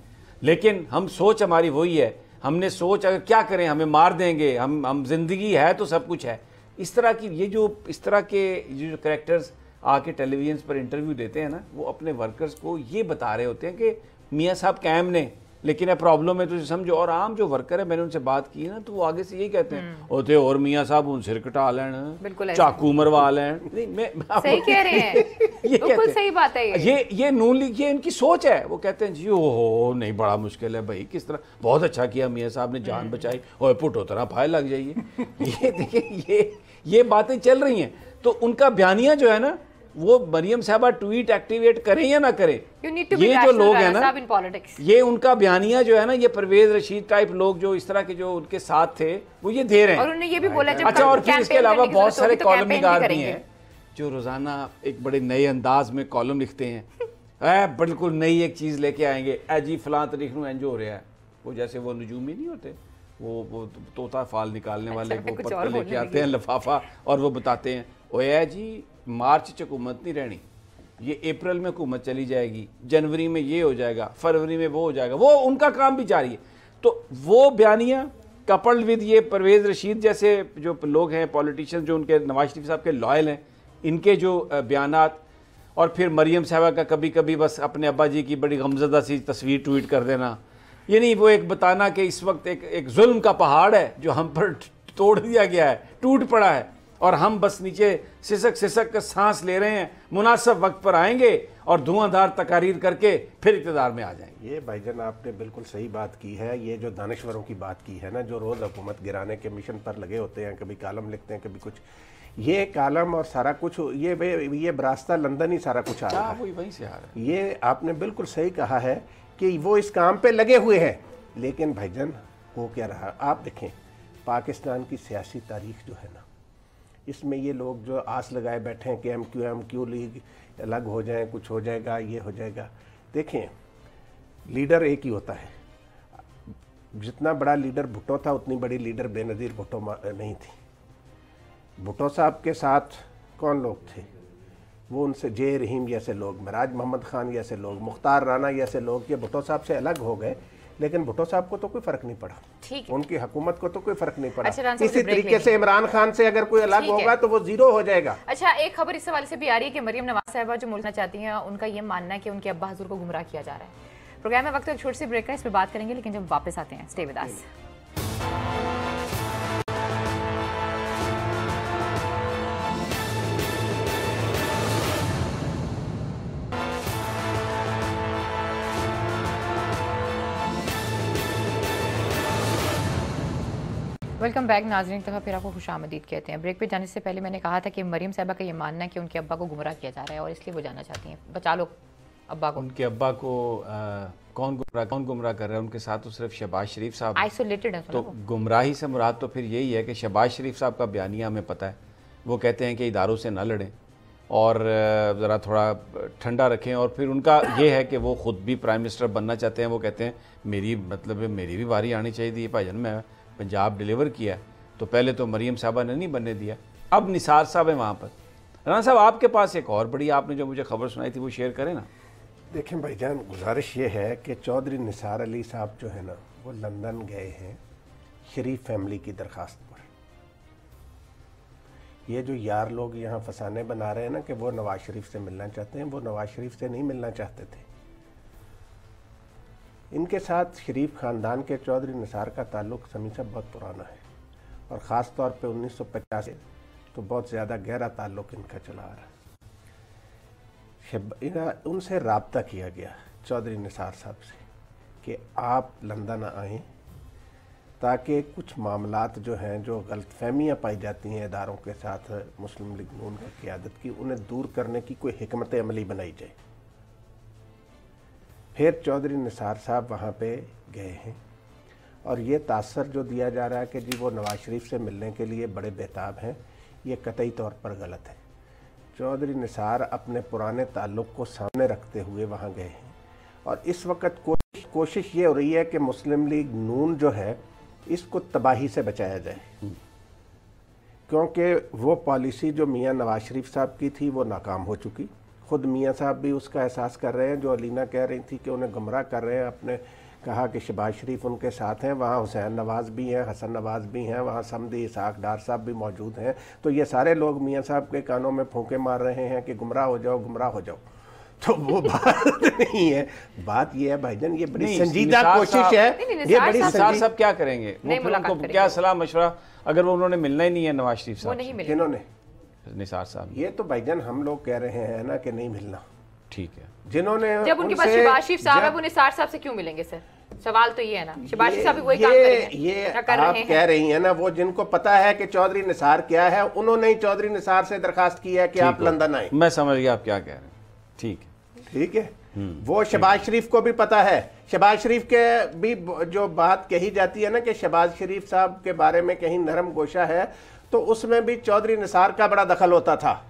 لیکن ہم سوچ ہماری وہی ہے. ہم نے سوچ اگر کیا کریں, ہمیں مار دیں گے, ہم زندگی ہے تو سب کچھ ہے. اس طرح کی یہ جو اس طرح کے جو کریکٹرز آ کے ٹیلی ویژنس پر انٹرویو دیتے ہیں نا, وہ اپنے ورکرز کو یہ بتا رہے ہوتے ہیں کہ میاں صاحب قائم نے, لیکن اب प्रॉब्लम है तो समझो। और आम जो वर्कर है, मैंने उनसे बात की ना, तो वो आगे से यही कहते हैं, होते और मियाँ साहब उन सिर कटा लें, चाकू मरवा लें। नहीं, मैं सही कह रहे हैं, बिल्कुल सही बात है। ये नून लीग, ये इनकी सोच है। वो कहते हैं जी ओहो नहीं, बड़ा मुश्किल है भाई, किस तरह, बहुत अच्छा किया मियाँ साहब ने, जान बचाई, और पुटो तरह फाइल लग जाइए। ये देखिए, ये बातें चल रही हैं। तो उनका बयानिया जो है ना, वो मरियम साहबा ट्वीट एक्टिवेट करें या ना करें, ये जो लोग हैं ना, ये उनका बयानिया जो है ना, ये परवेज रशीद टाइप लोग जो इस तरह के जो उनके साथ थे, वो ये दे रहे हैं। और उन्होंने ये भी बोला जब अच्छा, और फिर इसके अलावा बहुत सारे कॉलम निगार भी हैं जो रोजाना एक बड़े नए अंदाज में कॉलम लिखते हैं, बिल्कुल नई एक चीज लेके आएंगे, जी फलां तारीख को इंज हो रहा है। वो जैसे वो नजूमी नहीं होते, वो तोता फाल निकालने वाले, वो पत्थर लेके आते हैं लिफाफा, और वो बताते हैं ओए जी मार्च च हुकूमत नहीं रहनी, ये अप्रैल में हुकूमत चली जाएगी, जनवरी में ये हो जाएगा, फरवरी में वो हो जाएगा। वो उनका काम भी जारी है। तो वो बयानिया कपल्ड विद ये परवेज़ रशीद जैसे जो लोग हैं, पॉलिटिशियन, जो उनके नवाज शरीफ साहब के लॉयल हैं, इनके जो बयानात, और फिर मरियम साहबा का कभी कभी बस अपने अब्बा जी की बड़ी गमज़दा सी तस्वीर ट्वीट कर देना, ये नहीं, वो एक बताना कि इस वक्त एक जुल्म का पहाड़ है जो हम पर तोड़ दिया गया है, टूट पड़ा है, और हम बस नीचे सिसक सिसक कर सांस ले रहे हैं, मुनासिब वक्त पर आएंगे और धुआंधार तकारीर करके फिर इक़्तिदार में आ जाएंगे। ये भाईजान आपने बिल्कुल सही बात की है। ये जो दानिश्वरों की बात की है ना, जो रोज़ हुकूमत गिराने के मिशन पर लगे होते हैं, कभी कालम लिखते हैं, कभी कुछ, ये कालम और सारा कुछ, ये बरास्ता लंदन ही सारा कुछ आ रहा है, वहीं से आ रहा है। ये आपने बिल्कुल सही कहा है कि वो इस काम पे लगे हुए हैं। लेकिन भाईजान हो क्या रहा, आप देखें पाकिस्तान की सियासी तारीख जो है ना, इसमें ये लोग जो आस लगाए बैठे हैं कि MQ लीग अलग हो जाए, कुछ हो जाएगा, ये हो जाएगा। देखें लीडर एक ही होता है। जितना बड़ा लीडर भुट्टो था, उतनी बड़ी लीडर बेनज़ीर भुट्टो नहीं थी। भुट्टो साहब के साथ कौन लोग थे? वो उनसे जे रहीम जैसे लोग, मिराज मोहम्मद खान जैसे लोग, मुख्तार राना जैसे लोग, ये भुट्टो साहब से अलग हो गए। लेकिन भुट्टो साहब को तो कोई फर्क नहीं पड़ा, उनकी हुकूमत को तो कोई फर्क नहीं पड़ा। इसी तरीके से इमरान खान से अगर कोई अलग होगा तो वो जीरो हो जाएगा। अच्छा, एक खबर इस सवाल से भी आ रही है कि मरियम नवाज साहिबा जो मुल्क चाहती हैं, उनका ये मानना है कि उनके अब्बा हुजूर को गुमराह किया जा रहा है। प्रोग्राम में वक्त एक छोटी सी ब्रेक है, इस पर बात करेंगे, लेकिन जब वापस आते हैं stay with us. Welcome back नाज़रीन, एक दफ़ा फिर आपको खुशामदीद कहते हैं। ब्रेक पे जाने से पहले मैंने कहा था कि मरियम साहिबा का ये मानना है कि उनके अब्बा को गुमराह किया जा रहा है और इसलिए वो जाना चाहती हैं। बचा लो अब्बा को। उनके अब्बा को कौन गुमराह कर रहा है? उनके साथ तो सिर्फ शहबाज शरीफ साहब आइसोलेटेड है। तो गुमराही से मुराद तो फिर यही है कि शहबाज शरीफ साहब का बयानिया हमें पता है, वो कहते हैं कि इदारों से ना लड़ें और ज़रा थोड़ा ठंडा रखें। और फिर उनका ये है कि वो ख़ुद भी प्राइम मिनिस्टर बनना चाहते हैं। वो कहते हैं मेरी भी बारी आनी चाहिए थी भाईजान, मैं पंजाब डिलीवर किया, तो पहले तो मरियम साहबा ने नहीं बनने दिया, अब निसार साहब है वहाँ पर। राना साहब, आपके पास एक और बड़ी, आपने जो मुझे खबर सुनाई थी वो शेयर करें ना। देखें भाईजान, गुजारिश ये है कि चौधरी निसार अली साहब जो है ना, वो लंदन गए हैं शरीफ फैमिली की दरख्वास्त पर। ये जो यार लोग यहाँ फसाने बना रहे हैं ना कि वो नवाज शरीफ से मिलना चाहते हैं, वो नवाज शरीफ से नहीं मिलना चाहते थे। इनके साथ शरीफ ख़ानदान के चौधरी निसार का ताल्लुक़ समी साहब बहुत पुराना है, और ख़ास तौर पे 1950 से तो बहुत ज़्यादा गहरा ताल्लुक़ इनका चला आ रहा है। उनसे रब्ता किया गया चौधरी निसार साहब से कि आप लंदन आएँ ताकि कुछ मामलात जो हैं, जो गलतफहमियाँ पाई जाती हैं इदारों के साथ मुस्लिम लीग नून की क़यादत की, उन्हें दूर करने की कोई हिकमत अमली बनाई जाए। फिर चौधरी निसार साहब वहाँ पे गए हैं, और ये तासर जो दिया जा रहा है कि जी वो नवाज शरीफ से मिलने के लिए बड़े बेताब हैं, ये कतई तौर पर गलत है। चौधरी निसार अपने पुराने ताल्लुक़ को सामने रखते हुए वहाँ गए हैं, और इस वक्त कोशिश ये हो रही है कि मुस्लिम लीग नून जो है इसको तबाही से बचाया जाए, क्योंकि वो पॉलिसी जो मियाँ नवाज शरीफ साहब की थी वो नाकाम हो चुकी। ख़ुद मियाँ साहब भी उसका एहसास कर रहे हैं। जो अलीना कह रही थी कि उन्हें गुमराह कर रहे हैं, आपने कहा कि शहबाज शरीफ उनके साथ हैं, वहाँ हुसैन नवाज़ भी हैं, हसन नवाज़ भी हैं, वहाँ समदी इसहाक डार साहब भी मौजूद हैं। तो ये सारे लोग मियाँ साहब के कानों में फूंके मार रहे हैं कि गुमराह हो जाओ, गुमराह हो जाओ। तो वो बात नहीं है, बात ये है भाईजान, ये बड़ी नहीं, संजीदा निसार कोशिश साहब- है। नहीं, ये निसार बड़ी साहब- निसार साहब क्या करेंगे? वो नहीं फिर मुलाकात उनको करेंगे। क्या सलाह मशवरा, अगर वो उन्होंने मिलना ही नहीं है नवाज शरीफ वो साहब नहीं से? मिले। जिन्होंने, निसार साहब, ये तो भाईजान हम लोग कह रहे हैं ना कि नहीं मिलना, ठीक है। जिन्होंने जब उनके पास उनसे- शहबाज शरीफ साहब है, जब- वो निसार साहब से क्यों मिलेंगे सर? सवाल तो ये है ना, शहबाज शरीफ ये- साहब भी वही काम ये करेंगे ना, कर आप रहे कह हैं। रही हैं ना, वो जिनको पता है कि चौधरी निसार क्या है, उन्होंने ही चौधरी निसार से दरखास्त की है कि आप ठीक हो। लंदन आए। मैं समझ गया आप क्या कह रहे हैं, ठीक है। ठीक है, वो शहबाज शरीफ को भी पता है। शहबाज शरीफ के भी जो बात कही जाती है ना कि शहबाज शरीफ साहब के बारे में कहीं नरम गोशा है, तो उसमें भी चौधरी निसार का बड़ा दखल होता था।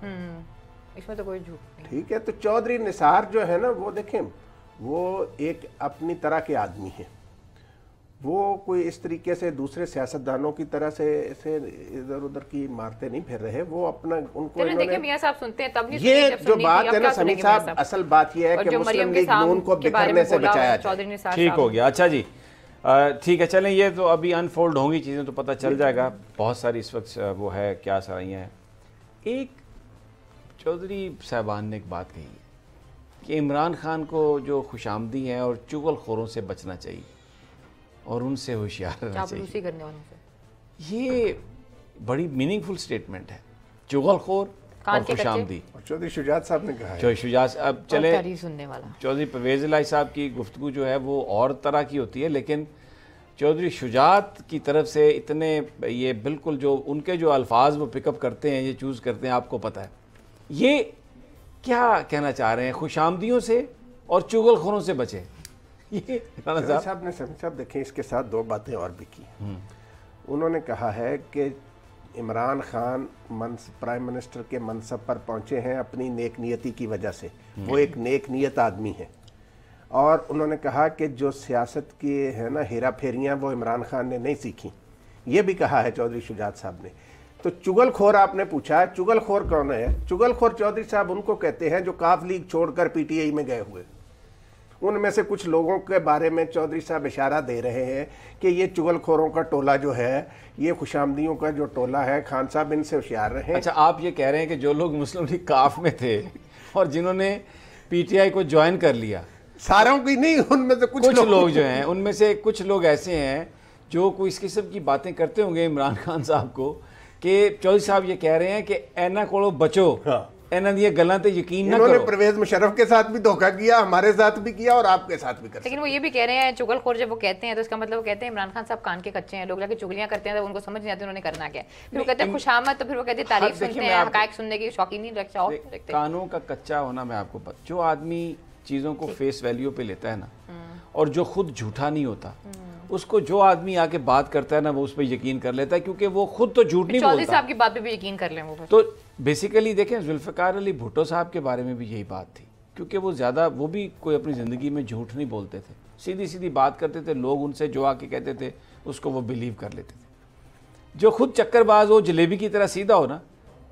इसमें तो कोई झूठ नहीं। ठीक है, तो चौधरी निसार जो है ना, वो देखें, वो एक अपनी तरह के आदमी है। वो कोई इस तरीके से दूसरे सियासतदानों की तरह से इधर उधर की मारते नहीं फिर रहे। वो अपना उनको चलिए देखिए, इन्होंने, मियां साहब सुनते हैं तब नहीं ये सुनी, जब जो सुननी बात थी, अब है ना क्या समीर सुनेंगे मियां साहब, असल बात ये है और कि जो मुस्लिम मरियम के लीग साम नून को के बारे बिखरने में से बोला बचाया है जाए। चौधरी निसार ठीक साहब हो ने। गया। अच्छा जी, ठीक है, चलें, ये तो अभी अनफोल्ड होंगी चीज़ें तो पता चल जाएगा। बहुत सारी इस वक्त वो है क्या सराइयाँ हैं। एक चौधरी साहबान ने एक बात कही है कि इमरान खान को जो खुशामदी हैं और चुगलखोरों से बचना चाहिए और उनसे होशियार रहना चाहिए। चापलूसी करने वालों से। ये बड़ी मीनिंगफुल स्टेटमेंट है, चुगलखोर कान और के कच्चे। खुशामदी। और चौधरी शुजात साहब ने कहा है, जो शुजात, अब और चले तारीफ सुनने वाला। चौधरी परवेज़ इलाही साहब की गुफ्तगू जो है वो और तरह की होती है, लेकिन चौधरी शुजात की तरफ से इतने ये बिल्कुल जो उनके जो अल्फाज वो पिकअप करते हैं, ये चूज़ करते हैं, आपको पता है ये क्या कहना चाह रहे हैं? खुशामदियों से और चुगलखोरों से बचे। ये राणा चौधरी साहब, साहब ने समीर साहब देखें, इसके साथ दो बातें और भी की। उन्होंने कहा है कि इमरान खान प्राइम मिनिस्टर के मनसब पर पहुंचे हैं अपनी नेक नियति की वजह से। वो एक नेक नियत आदमी है। और उन्होंने कहा कि जो सियासत की है ना हेरा फेरियाँ, वो इमरान खान ने नहीं सीखी। ये भी कहा है चौधरी शुजात साहब ने। तो चुगलखोर आपने पूछा, चुगलखोर कौन है? चुगलखोर चौधरी साहब उनको कहते हैं जो काफ लीग छोड़कर पीटीआई में गए हुए। उनमें से कुछ लोगों के बारे में चौधरी साहब इशारा दे रहे हैं कि ये चुगलखोरों का टोला जो है, ये खुशामदियों का जो टोला है, खान साहब इनसे होशियार रहे। अच्छा, आप ये कह रहे हैं कि जो लोग मुस्लिम लीग काफ में थे और जिन्होंने पीटीआई को ज्वाइन कर लिया, सारों की नहीं, उनमें से कुछ लोग जो हैं, उनमें से कुछ लोग ऐसे हैं जो कोई इस किस्म की बातें करते होंगे इमरान खान साहब को कि चौधरी साहब ये कह रहे हैं कि एना को बचो, एना ये गल्लां ते यकीन ना इन्होंने करो। परवेज मुशर्रफ के साथ भी धोखा किया, हमारे साथ भी किया और आपके साथ भी कर सकते। लेकिन वो ये भी कह रहे हैं, चुगलखोर जब वो कहते हैं तो इसका मतलब वो कहते हैं इमरान खान साहब कान के कच्चे हैं, लोग जाके चुगलियां करते हैं तो उनको समझ नहीं आती उन्होंने करना क्या है। फिर वो कहते हैं खुशामद, तो फिर वो कहते हैं तारीफ देखिए, सुनते मैं हैं, आपको- हकायक सुनने की शौकीन नहीं रखते। कानों का कच्चा होना, मैं आपको जो आदमी चीज़ों को फेस वैल्यू पे लेता है ना, और जो खुद झूठा नहीं होता, उसको जो आदमी आके बात करता है ना, वो उस पर यकीन कर लेता है, क्योंकि वो खुद तो झूठ नहीं चौधरी बोलता। साहब की बात पे भी यकीन कर लें वो फिर। तो बेसिकली देखें, जुल्फ़िकार अली भुट्टो साहब के बारे में भी यही बात थी, क्योंकि वो ज़्यादा, वो भी कोई अपनी ज़िंदगी में झूठ नहीं बोलते थे, सीधी सीधी बात करते थे। लोग उनसे जो आके कहते थे उसको वो बिलीव कर लेते थे। जो खुद चक्करबाज हो, जलेबी की तरह सीधा हो ना,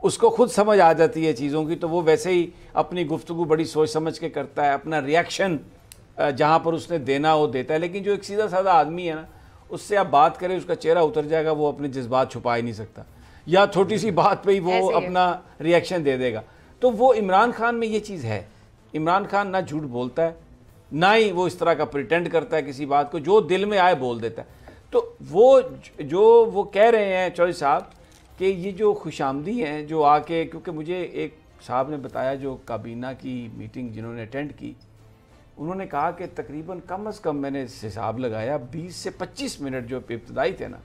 उसको खुद समझ आ जाती है चीज़ों की, तो वो वैसे ही अपनी गुफ्तगू बड़ी सोच समझ के करता है, अपना रिएक्शन जहाँ पर उसने देना वो देता है। लेकिन जो एक सीधा साधा आदमी है ना, उससे आप बात करें, उसका चेहरा उतर जाएगा, वो अपने जज्बात छुपा ही नहीं सकता, या छोटी सी बात पे ही वो अपना रिएक्शन दे देगा। तो वो इमरान खान में ये चीज़ है। इमरान खान ना झूठ बोलता है, ना ही वो इस तरह का प्रिटेंड करता है किसी बात को, जो दिल में आए बोल देता है। तो वो कह रहे हैं चौधरी साहब कि ये जो खुशामदी हैं जो आके, क्योंकि मुझे एक साहब ने बताया जो काबीना की मीटिंग जिन्होंने अटेंड की, उन्होंने कहा कि तकरीबन कम अज़ कम मैंने हिसाब लगाया 20 से 25 मिनट जो इब्तदाई थे ना,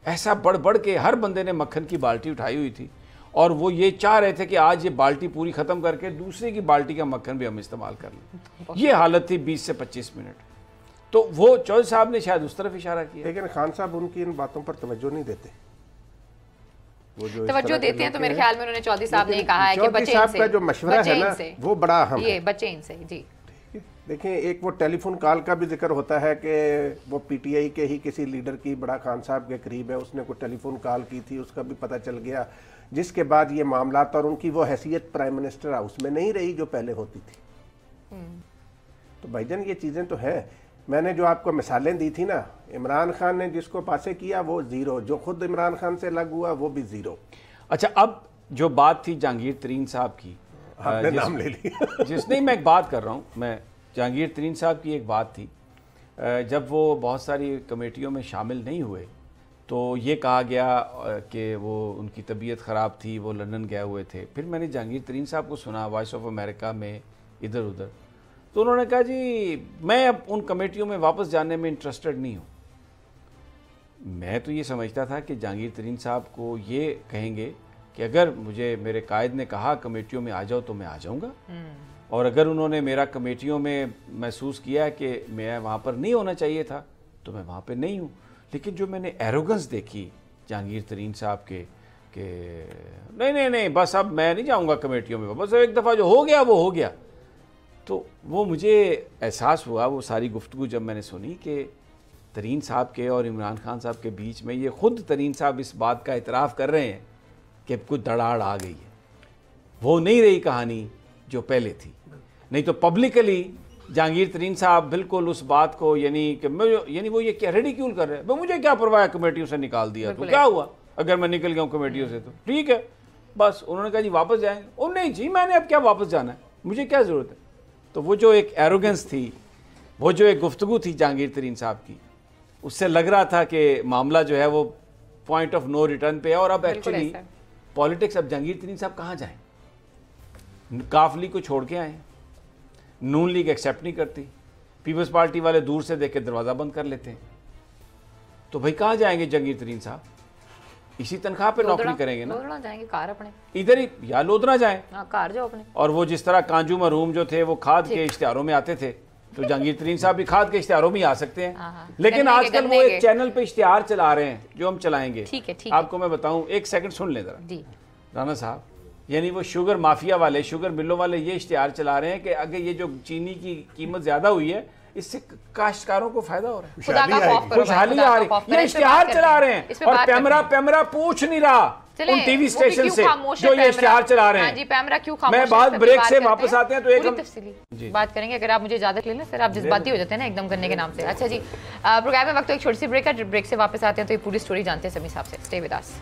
ऐसा बढ़ बढ़ के हर बंदे ने मक्खन की बाल्टी उठाई हुई थी, और वो ये चाह रहे थे कि आज ये बाल्टी पूरी ख़त्म करके दूसरे की बाल्टी का मक्खन भी हम इस्तेमाल कर लें। ये हालत थी 20 से 25 मिनट। तो वो चौधरी साहब ने शायद उस तरफ इशारा किया। लेकिन खान साहब उनकी इन बातों पर तवज्जो नहीं देते। वो जो तवज्जो देते हैं तो मेरे ख्याल में उन्होंने चौधरी साहब ने कहा है कि चौधरी बचे साहब इनसे, का जो मशवरा है ना, वो बड़ा अहम ये है। बचे इनसे जी। देखें, एक वो टेलीफोन कॉल का भी जिक्र होता है कि वो पीटीआई के ही किसी लीडर की बड़ा खान साहब के करीब है, उसने कोई टेलीफोन कॉल की थी, उसका भी पता चल गया, जिसके बाद ये मामला, और उनकी वो हैसियत प्राइम मिनिस्टर हाउस में नहीं रही जो पहले होती थी। तो भाईजान ये चीज़ें तो हैं। मैंने जो आपको मिसालें दी थी ना, इमरान खान ने जिसको पासे किया वो ज़ीरो, जो खुद इमरान खान से लग हुआ वो भी ज़ीरो। अच्छा, अब जो बात थी जहांगीर तरीन साहब की, آپ نے نام لے لیا جس نہیں میں ایک بات کر رہا ہوں، میں جہانگیر ترین صاحب کی ایک بات تھی، جب وہ بہت ساری کمیٹیوں میں شامل نہیں ہوئے تو یہ کہا گیا کہ وہ ان کی طبیعت خراب تھی، وہ لندن گئے ہوئے تھے. پھر میں نے جہانگیر ترین صاحب کو سنا وائس آف امریکہ میں ادھر ادھر، تو انہوں نے کہا جی میں اب ان کمیٹیوں میں واپس جانے میں انٹرسٹڈ نہیں ہوں. میں تو یہ سمجھتا تھا کہ جہانگیر ترین صاحب کو یہ کہیں گے کہ اگر مجھے میرے قائد نے کہا کمیٹیوں میں آ جاؤ تو میں آ جاؤں گا، اور اگر انہوں نے میرا کمیٹیوں میں محسوس کیا کہ میں وہاں پر نہیں ہونا چاہیے تھا تو میں وہاں پہ نہیں ہوں. لیکن جو میں نے ایروگنس دیکھی جہانگیر ترین صاحب کے کہ نہیں بس اب میں نہیں جاؤں گا کمیٹیوں میں، بس ایک دفعہ جو ہو گیا وہ ہو گیا، تو وہ مجھے احساس ہوا وہ ساری گفتگو جب میں نے سنی کہ ترین صاحب کے اور عمران خان صاحب کے بیچ میں یہ خود ترین صاحب اس بات کا اعتراف کر رہے ہیں کہ کچھ دڑاڑ آ گئی ہے، وہ نہیں رہی کہانی جو پہلے تھی. نہیں تو پبلکلی جہانگیر ترین صاحب بالکل اس بات کو یعنی وہ یہ کیا ریڈیکیول کر رہے ہیں، مجھے کیا پرواہ کمیٹیوں سے نکال دیا تو کیا ہوا، اگر میں نکل گیا ہوں کمیٹیوں سے تو ٹھیک ہے بس. انہوں نے کہا جی واپس جائیں گے، اور نہیں جی میں نے اب کیا واپس جانا ہے، مجھے کیا ضرورت ہے. تو وہ جو ایک ایروگنس تھی، وہ جو ایک گفتگو تھی جہانگیر ترین صاحب کی، اس سے لگ رہا تھا کہ معاملہ جو ہے وہ پوائنٹ آف نو ریٹرن پہ ہے. اور اب ایکچولی پالیٹکس اب جہانگیر ترین صاحب کہاں جائیں، کاف لیگ کو چھوڑ کے آئے، نون لیگ ایکسیپٹ نہیں کرتی، پیپلز پارٹی والے دور سے دیکھ کے دروازہ بند کر لیتے ہیں، تو بھائی کہاں جائیں گے جہانگیر ترین صاحب؟ اسی تنخواہ پہ نوکری کریں گے نا، لودھنا جائیں گے کار اپنے ادھر ہی یا لودھنا جائیں. کار جاؤ اپنے. اور وہ جس طرح کانجو مرحوم جو تھے وہ کھاد کے اشتہاروں میں آتے تھے، تو جہانگیر ترین صاحب بھی کھاد کے اشتہاروں میں ہی آ سکتے ہیں. لیکن آج کل وہ ایک چینل پہ اشتہار چلا رہے ہیں جو ہم چلائیں گے. آپ کو میں بتاؤں، ایک سیکنڈ سن لیں ذرا رانا صاحب، یعنی وہ شوگر مافیا والے، شوگر ملوں والے یہ اشتہار چلا رہے ہیں کہ اگر یہ جو چینی کی قیمت زیادہ ہوئی ہے اس سے کاشتکاروں کو فائدہ ہو رہا ہے، خوشحالی آ رہی ہے. یہ اشتہار چلا رہے ہیں اور پیمرا پوچھ نہیں رہا ان ٹی وی اسٹیشن سے جو یہ اشتہار چلا رہے ہیں. جی پیمرا کیوں خاموش ہے؟ میں بعد بریک سے واپس آتے ہیں تو ایک تفصیلی بات کریں گے. اگر آپ مجھے اجازت لے لیں پھر آپ جذباتی ہو جاتے ہیں نا ایک دم کرنے کے نام سے. اچھا جی پروگرام میں وقت ایک چھوٹی سی بریک ہے، بریک سے واپس آتے ہیں تو یہ پوری سٹوری جانتے ہیں سمیع صاحب سے. Stay with us.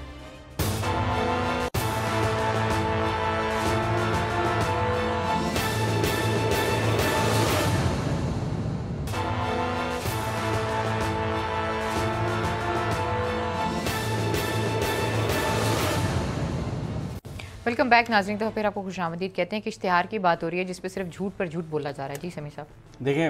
Welcome back ناظرین. تو پھر آپ کو خوش آمدید کہتے ہیں کہ اشتہار کی بات ہو رہی ہے جس پہ صرف جھوٹ پر جھوٹ بولا جا رہا ہے. جی سمیع صاحب دیکھیں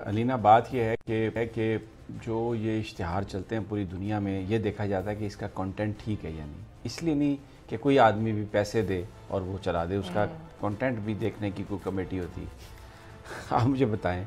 علینا، بات یہ ہے کہ جو یہ اشتہار چلتے ہیں پوری دنیا میں، یہ دیکھا جاتا ہے کہ اس کا کنٹینٹ ٹھیک ہے یا نہیں. اس لیے نہیں کہ کوئی آدمی بھی پیسے دے اور وہ چلا دے، اس کا کنٹینٹ بھی دیکھنے کی کوئی کمیٹی ہوتی. آپ مجھے بتائیں،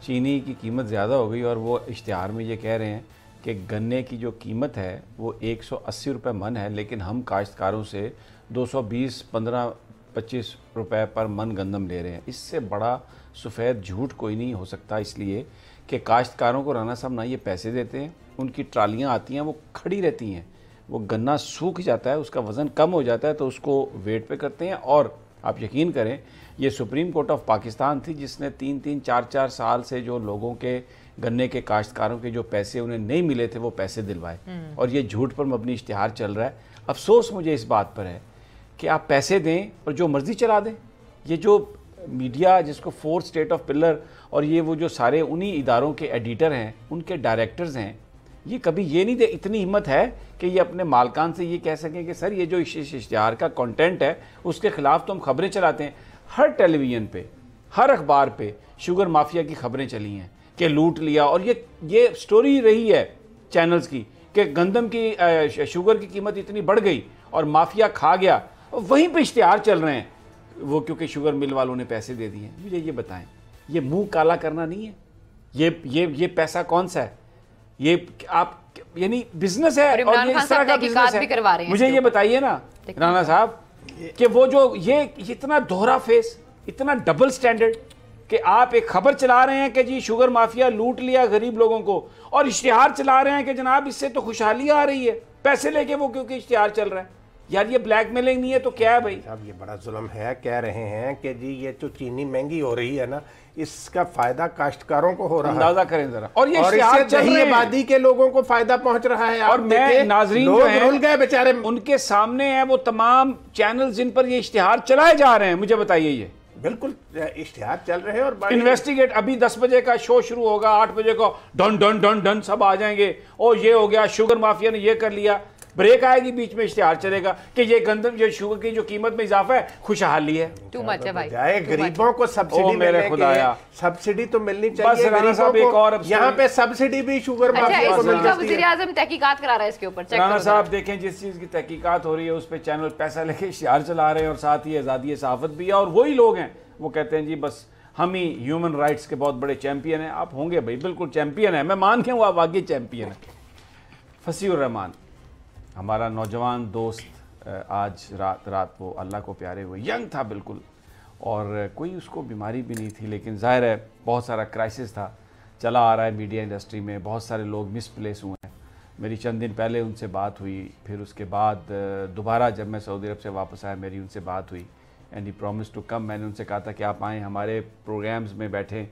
چینی کی قیمت زیادہ ہو گئی اور وہ اشتہار میں یہ کہہ رہے ہیں کہ گنے کی جو قیمت ہے وہ 180 روپے من ہے، لیکن ہم کاشتکاروں سے 220 15 25 روپے پر من گندم لے رہے ہیں. اس سے بڑا سفید جھوٹ کوئی نہیں ہو سکتا، اس لیے کہ کاشتکاروں کو رانا صاحب نہ یہ پیسے دیتے ہیں، ان کی ٹرالیاں آتی ہیں وہ کھڑی رہتی ہیں، وہ گنا سوکھ جاتا ہے، اس کا وزن کم ہو جاتا ہے تو اس کو ویٹ پہ کرتے ہیں. اور آپ یقین کریں یہ سپریم کورٹ آف پاکستان تھی جس نے 3 4 سال سے جو لوگوں کے گنے کے کاشتکاروں کے جو پیسے انہیں نہیں ملے تھے وہ پیسے دلوائے، اور یہ جھوٹ پر مبنی اشتہار چل رہا ہے. افسوس مجھے اس بات پر ہے کہ آپ پیسے دیں اور جو مرضی چلا دیں. یہ جو میڈیا جس کو فورتھ اسٹیٹ آف پلر، اور یہ وہ جو سارے انہی اداروں کے ایڈیٹر ہیں، ان کے ڈائریکٹرز ہیں، یہ کبھی یہ نہیں دے اتنی ہمت ہے کہ یہ اپنے مالکان سے یہ کہہ سکیں کہ سر یہ جو اشتہار کا کنٹینٹ ہے اس کے خلاف تو ہم خبریں چلاتے ہیں. ہر ٹیلی ویژن پہ، ہر اخبار پہ شوگر مافیا کی خبریں چلی ہیں کہ لوٹ لیا، اور یہ سٹوری رہی ہے چینلز کی کہ گندم کی شوگر کی قیمت اتنی بڑھ گئی اور مافیا کھا گیا. وہیں پہ اشتہار چل رہے ہیں وہ کیونکہ شوگر مل والوں نے پیسے دے دیے. مجھے یہ بتائیں، یہ منہ کالا کرنا نہیں ہے؟ یہ پیسہ کون سا ہے؟ یہ آپ یعنی بزنس ہے اور یہ اس طرح کا بزنس ہے. مجھے یہ بتائیے نا رانا صاحب کہ وہ جو یہ اتنا دوہرا فیس، اتنا ڈبل سٹینڈرڈ کہ آپ ایک خبر چلا رہے ہیں کہ جی شوگر مافیا لوٹ لیا غریب لوگوں کو، اور اشتہار چلا رہے ہیں کہ جناب اس سے تو خوشحالی آ رہی ہے، پیسے لے کے وہ کیونکہ اشتہار چل رہا ہے. यार ये ब्लैकमेलिंग नहीं है तो क्या है भाई? साहब ये बड़ा जुल्म है। कह रहे हैं कि जी ये जो चीनी महंगी हो रही है ना, इसका फायदा काश्तकारों को हो रहा है। अंदाजा करें जरा। और ये इससे दही आबादी के लोगों को फायदा पहुंच रहा है। और मैं नाजरीन लोग रुल गए बेचारे, उनके सामने है वो तमाम चैनल जिन पर ये इश्तिहार चलाए जा रहे हैं। मुझे बताइए, ये बिल्कुल इश्तिहार चल रहे हैं और इन्वेस्टिगेट। अभी 10 बजे का शो शुरू होगा, 8 बजे को डन डन डन डन सब आ जाएंगे, और ये हो गया, शुगर माफिया ने ये कर लिया। ब्रेक आएगी, बीच में इश्तिहार चलेगा कि ये गंदम, ये शुगर की जो कीमत में इजाफा है खुशहाली है। टू मच है भाई। गरीबों को सब्सिडी मेरे खुदाया, सब्सिडी तो मिलनी चाहिए गरीबों को। यहाँ पे सब्सिडी भी शुगर माफिया को मिल जाती है। वज़ीर आज़म तहकीकात करा रहा है इसके ऊपर। राना साहब देखें, जिस चीज की तहकीकात हो रही है उस पर चैनल पैसा लेके इश्तिहार चला रहे हैं, और साथ ही आज़ादी सहाफत भी है। और वही लोग हैं वो कहते हैं जी बस हम ही ह्यूमन राइट्स के बहुत बड़े चैंपियन हैं। आप होंगे भाई, बिल्कुल चैंपियन है, मैं मान के हूँ आप वाकई चैंपियन है। फसीउर रहमान हमारा नौजवान दोस्त, आज रात वो अल्लाह को प्यारे हुए, यंग था बिल्कुल, और कोई उसको बीमारी भी नहीं थी, लेकिन ज़ाहिर है बहुत सारा क्राइसिस था चला आ रहा है मीडिया इंडस्ट्री में। बहुत सारे लोग मिसप्लेस हुए हैं। मेरी चंद दिन पहले उनसे बात हुई, फिर उसके बाद दोबारा जब मैं सऊदी अरब से वापस आया मेरी उनसे बात हुई, and he promise to come. मैंने उनसे कहा था कि आप आएँ, हमारे प्रोग्राम्स में बैठें,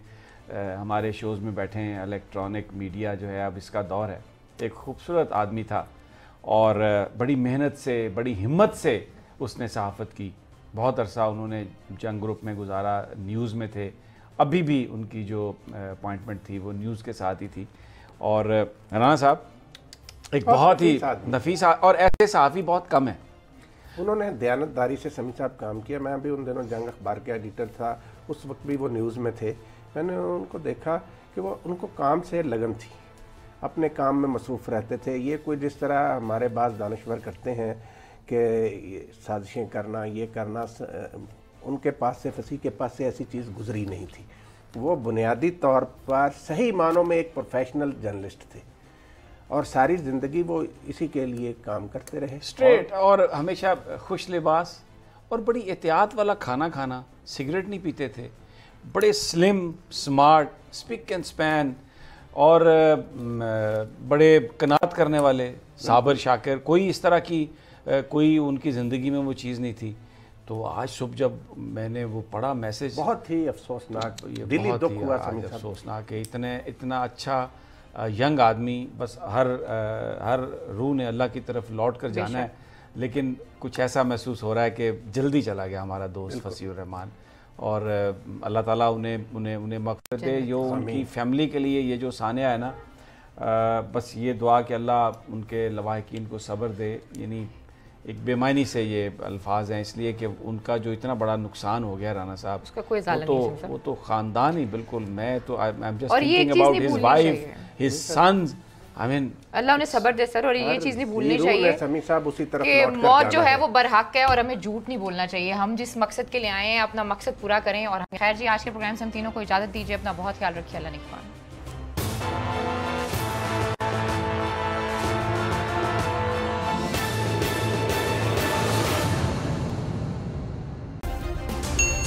हमारे शोज़ में बैठें। इलेक्ट्रॉनिक मीडिया जो है अब इसका दौर है। एक खूबसूरत आदमी था और बड़ी मेहनत से, बड़ी हिम्मत से उसने सहाफ़त की। बहुत अरसा उन्होंने जंग ग्रुप में गुजारा, न्यूज़ में थे। अभी भी उनकी जो अपॉइंटमेंट थी वो न्यूज़ के साथ ही थी। और राना साहब एक बहुत ही नफीस, और ऐसे सहाफ़ी बहुत कम हैं। उन्होंने दयानतदारी से समी साहब काम किया। मैं भी उन दिनों जंग अखबार के एडिटर था, उस वक्त भी वो न्यूज़ में थे। मैंने उनको देखा कि वो, उनको काम से लगन थी, अपने काम में मसरूफ़ रहते थे। ये कोई जिस तरह हमारे बाज़ दानश्वर करते हैं कि साजिशें करना, ये करना, उनके पास से, फसी के पास से ऐसी चीज़ गुजरी नहीं थी। वो बुनियादी तौर पर सही मानों में एक प्रोफेशनल जर्नलिस्ट थे, और सारी ज़िंदगी वो इसी के लिए काम करते रहे। स्ट्रेट और हमेशा खुश लिबास, और बड़ी एहतियात वाला खाना खाना, सिगरेट नहीं पीते थे, बड़े slim, smart, spick and span, और बड़े कनात करने वाले, साबर शाकिर। कोई इस तरह की कोई उनकी ज़िंदगी में वो चीज़ नहीं थी। तो आज सुबह जब मैंने वो पढ़ा मैसेज, बहुत ही अफसोसनाक, दिली दुख हुआ। अफसोसनाक है, इतना अच्छा यंग आदमी, बस हर रूह ने अल्लाह की तरफ लौट कर जाना है, लेकिन कुछ ऐसा महसूस हो रहा है कि जल्दी चला गया हमारा दोस्त फसीउर रहमान। और अल्लाह ताला उन्हें मक़सद दे, जो उनकी फैमिली के लिए ये जो सानिया है ना, बस ये दुआ कि अल्लाह उनके लवाहिकीन को सब्र दे। यानी एक बेमानी से ये अल्फाज हैं, इसलिए कि उनका जो इतना बड़ा नुकसान हो गया राना साहब, उसका कोई वो तो ख़ानदान ही बिल्कुल। मैं तो I am just thinking about his wife, his sons. I mean Allah उन्हें सब्र दे सर, और ये चीज़ नहीं भूलनी चाहिए समी साहब उसी तरफ कि मौत जो है वो बरहक है, और हमें झूठ नहीं बोलना चाहिए। हम जिस मकसद के लिए आए हैं अपना मकसद पूरा करें। और खैर जी, आज के प्रोग्राम से हम तीनों को इजाज़त दीजिए। अपना बहुत ख्याल रखिए। अल्लाह निगहबान।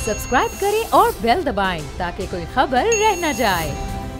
सब्सक्राइब करें और बेल दबाएं ताकि कोई खबर रह न जाए।